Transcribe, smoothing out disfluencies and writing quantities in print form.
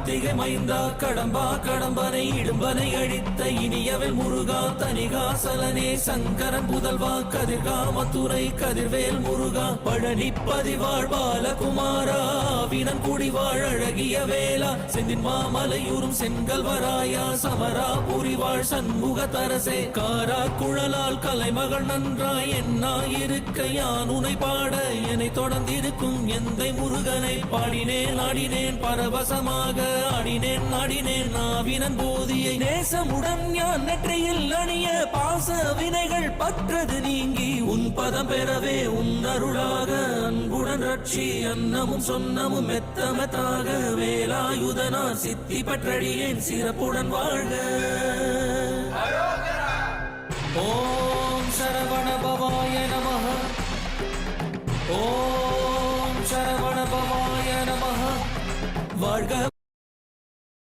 கார்த்திகை மைந்தா கடம்பா கடம்பனை இடும்பனை அழித்த இனியவள் முருகா தனிகாசலனே சங்கரன் புதல்வா கதிர்காமத்துறை கதிர்வேல் முருகா பழனி பதிவாழ் பாலகுமாரா வினன் குடிவாழ் அழகிய வேளா செந்தின் மாமலையூரும் செங்கல்வராயா சமரா புரிவாழ் சண்முக தரசே காரா குழலால் கலைமகள் நன்றாய் என்னாயிருக்க யான் உனை பாட என்னை தொடர்ந்திருக்கும் எந்தை முருகனை பாடினேன் ஆடினேன் பரவசமாக ஆடினேன் நாடினேன் நாவினன் போதியை நேசமுடன் ஞான் நெற்றியில் அணிய பாச வினைகள் பற்றது நீங்கி உன் பதம் பெறவே உன் அருளாக அன்புடன் ரட்சி அன்னமும் சொன்னமும் மெத்தமத்தாக வேலாயுதனார் சித்தி பற்றடியேன் சிறப்புடன் வாழ்க. ஓ